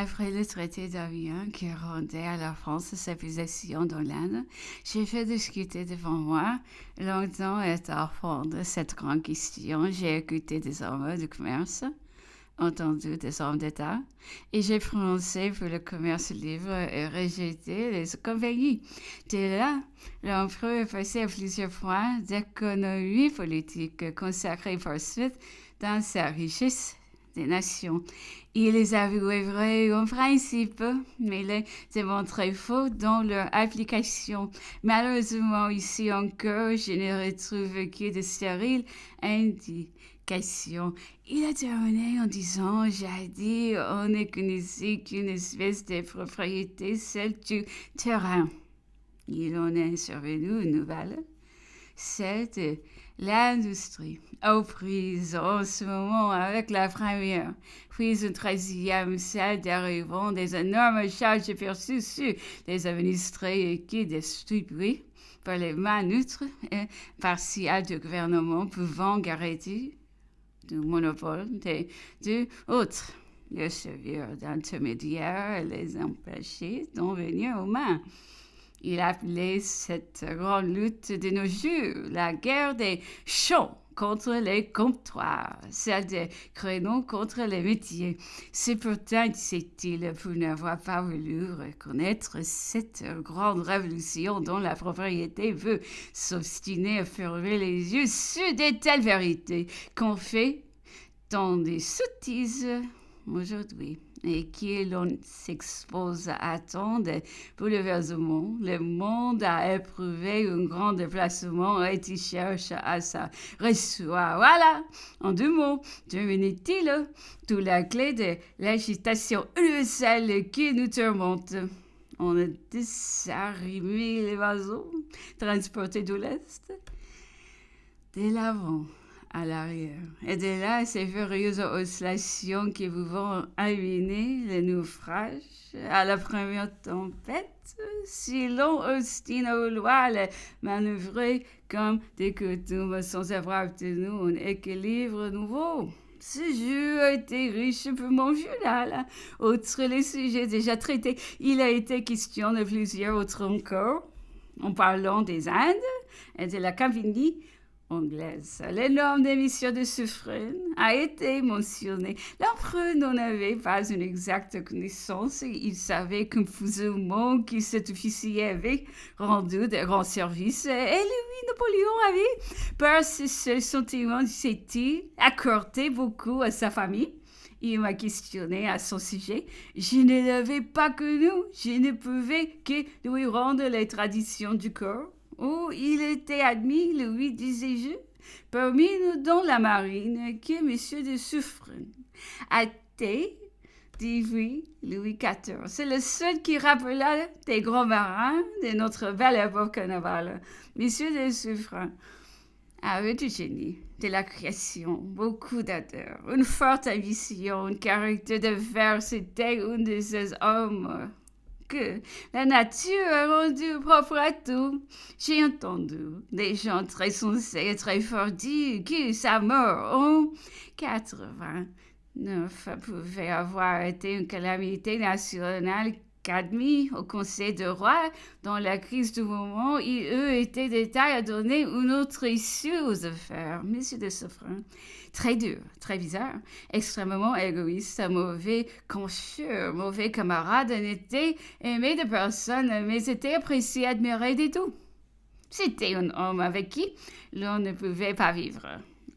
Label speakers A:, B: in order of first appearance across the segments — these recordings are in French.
A: Après le traité d'Amiens qui rendait à la France sa possession dans l'Inde, j'ai fait discuter devant moi longtemps et à fond de cette grande question. J'ai écouté des hommes du commerce, entendu des hommes d'État, et j'ai prononcé pour le commerce libre et rejeté les inconvénients. Dès là, l'empereur est passé à plusieurs points d'économie politique consacrés par suite dans sa richesse des nations. Il les avouait vrais en principe, mais les démontrait faux dans leur application. Malheureusement, ici encore, je ne retrouve que de stériles indications. Il a terminé en disant, jadis, on ne connaissait qu'une espèce de propriété, celle du terrain. Il en est survenu une nouvelle, celle de l'industrie, aux prises en ce moment avec la première, puis une troisième, celle d'arrivant des énormes charges perçues sur les administrés qui distribuent par les mains neutres et partiales du gouvernement pouvant garantir du monopole des autres. Le servir d'intermédiaire et les empêcher d'en venir aux mains. Il appelait cette grande lutte de nos jours la guerre des champs contre les comptoirs, celle des créneaux contre les métiers. C'est pourtant, disait-il, pour n'avoir pas voulu reconnaître cette grande révolution dont la propriété veut s'obstiner à fermer les yeux sur de telles vérités qu'on fait dans des sottises aujourd'hui et qui l'on s'expose à tant de bouleversements. Le monde a éprouvé un grand déplacement et il cherche à sa recevoir. Voilà, en 2 mots, devenait-il toute la clé de l'agitation universelle qui nous tourmente. On a désarrimé les oiseaux transportés de l'Est, de l'avant à l'arrière. Et de là, ces furieuses oscillations qui vous vont ruiner le naufrage à la première tempête, si l'on obstine à vouloir les manœuvrer comme des coutumes sans avoir obtenu un équilibre nouveau. Ce jeu a été riche pour mon journal. Outre les sujets déjà traités, il a été question de plusieurs autres encore, en parlant des Indes et de la Campanie anglaise. L'énorme émission de Suffren a été mentionnée. L'empereur n'en avait pas une exacte connaissance. Il savait confusément que cet officier avait rendu de grands services. Et lui, Napoléon avait, par ce seul sentiment, disait-il, accordé beaucoup à sa famille. Il m'a questionné à son sujet. Je ne l'avais pas connu. Je ne pouvais que lui rendre les traditions du corps. Oh, il était admis, lui, disais-je, parmi nous dans la marine, qui est monsieur de Suffren. A été, dit oui, Louis XIV. C'est le seul qui rappela des grands marins de notre belle époque navale. Monsieur de Suffren avait du génie, de la création, beaucoup d'ardeur, une forte ambition, un caractère de fer. C'était un de ces hommes que la nature a rendu propre à tout. J'ai entendu des gens très sensés et très forts dire que sa mort en 89 pouvait avoir été une calamité nationale qu'admis au Conseil de roi dans la crise du moment, il eût été détail à donner une autre issue aux affaires. Monsieur de Suffren, très dur, très bizarre, extrêmement égoïste, mauvais concheur, mauvais camarade, n'était aimé de personne, mais était apprécié, admiré de tout. C'était un homme avec qui l'on ne pouvait pas vivre.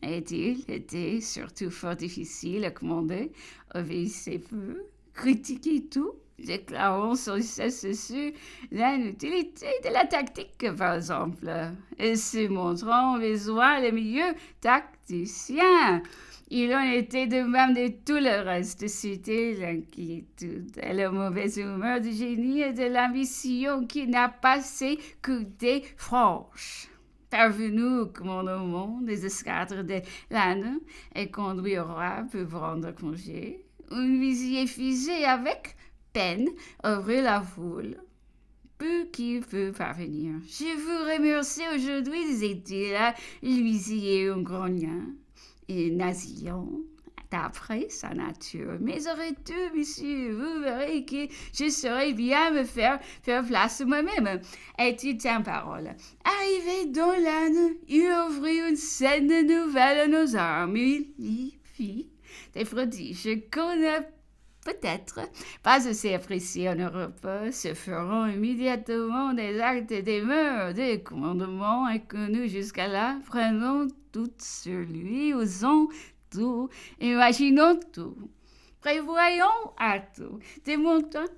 A: Et il était surtout fort difficile à commander, obéissait peu, critiquait tout, déclarant sans cesse sur l'inutilité de la tactique, par exemple, et se montrant besoin le meilleur tacticien. Il en était de même de tout le reste. C'était l'inquiétude et la mauvaise humeur du génie et de l'ambition qui n'a pas ses côtés franches. Parvenu au commandement des escadres de l'Inde et conduit au roi pour prendre congé, un visier figé avec peine ouvrit la foule. Peu qui peut parvenir. Je vous remercie aujourd'hui, disait-il, l'huissier un grognant et nasillant, d'après sa nature. Mais aurais-tu, monsieur, vous verrez que je saurais bien me faire place moi-même. Et il tient parole. Arrivé dans l'âne, il ouvrit une scène nouvelle à nos armes. Il fit des prodiges qu'on a peut-être pas assez appréciés en Europe. Se feront immédiatement des actes et des mœurs, des commandements inconnus jusqu'à là. Prenons tout sur lui, osons tout, imaginons tout, prévoyons à tout, démontons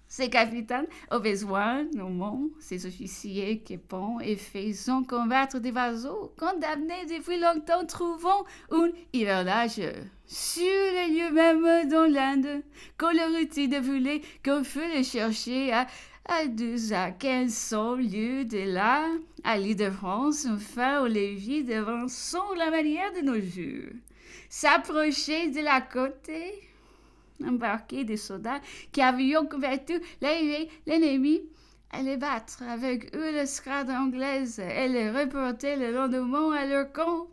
A: ses capitaines, au besoin, nommons ses officiers quépons et faisons combattre des vassaux condamnés depuis longtemps, trouvons un hivernage sur les lieux mêmes dans l'Inde, qu'on leur eût dévoilé, qu'on fut les chercher à 12 à 1500 lieues de là, à l'île de France, enfin, on les vit devançant la manière de nos jours. S'approcher de la côte, embarquer des soldats qui avaient combattu l'ennemi, et les battre avec eux l'escadre anglaise et les reporter le lendemain à leur camp,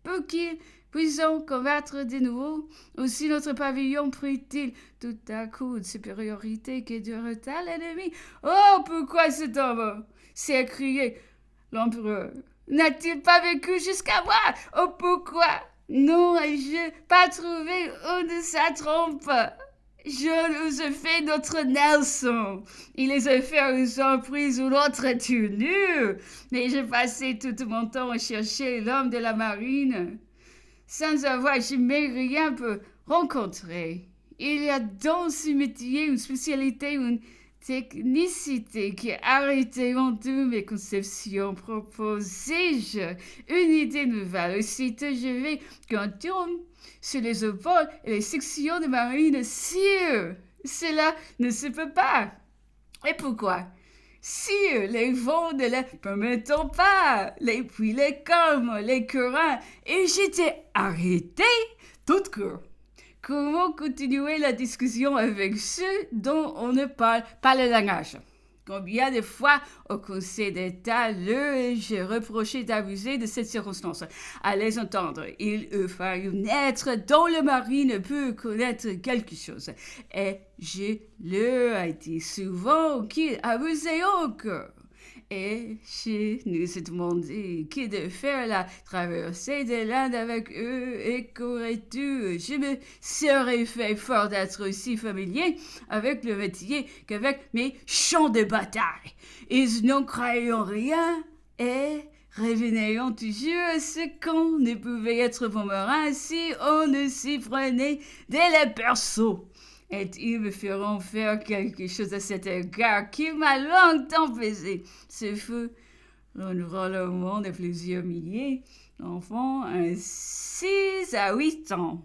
A: pour qu'ils puissent combattre de nouveau. Aussi notre pavillon prit-il tout à coup de supériorité que durait-elle l'ennemi. Oh, pourquoi cet homme s'écriait l'empereur. N'a-t-il pas vécu jusqu'à moi? Oh, pourquoi? Non, ai-je pas trouvé où de sa trompe? Je nous ai fait notre Nelson. Il les a fait aux emprises ou l'autre tenu. Mais j'ai passé tout mon temps à chercher l'homme de la marine, sans avoir jamais rien pu rencontrer. Il y a dans ce métier une spécialité, une technicité qui a arrêté en toutes mes conceptions. Proposai-je une idée nouvelle. Aussitôt je vais qu'on tourne sur les épaules et les sections de marine. Sire, cela ne se peut pas. Et pourquoi? Sire, les vents ne le permettent pas, les puits, les calmes, les courants, et j'étais arrêté toute court. Comment continuer la discussion avec ceux dont on ne parle pas le langage? Combien de fois au Conseil d'État leur ai-je reproché d'abuser de cette circonstance? À les entendre, il eût fallu naître dans le marine pour connaître quelque chose. Et je leur ai dit souvent qu'ils abusaient encore. Et je nous ai demandé qui de faire la traversée de l'Inde avec eux et qu'aurais-tu? Je me serais fait fort d'être aussi familier avec le métier qu'avec mes champs de bataille. Ils n'en croyaient rien et revenaient toujours à ce qu'on ne pouvait être bon marin si on ne s'y prenait dès les berceaux. Et ils me feront faire quelque chose à cet égard qui m'a longtemps pesé. Ce fut l'enrôlement de plusieurs milliers d'enfants en 6 à 8 ans.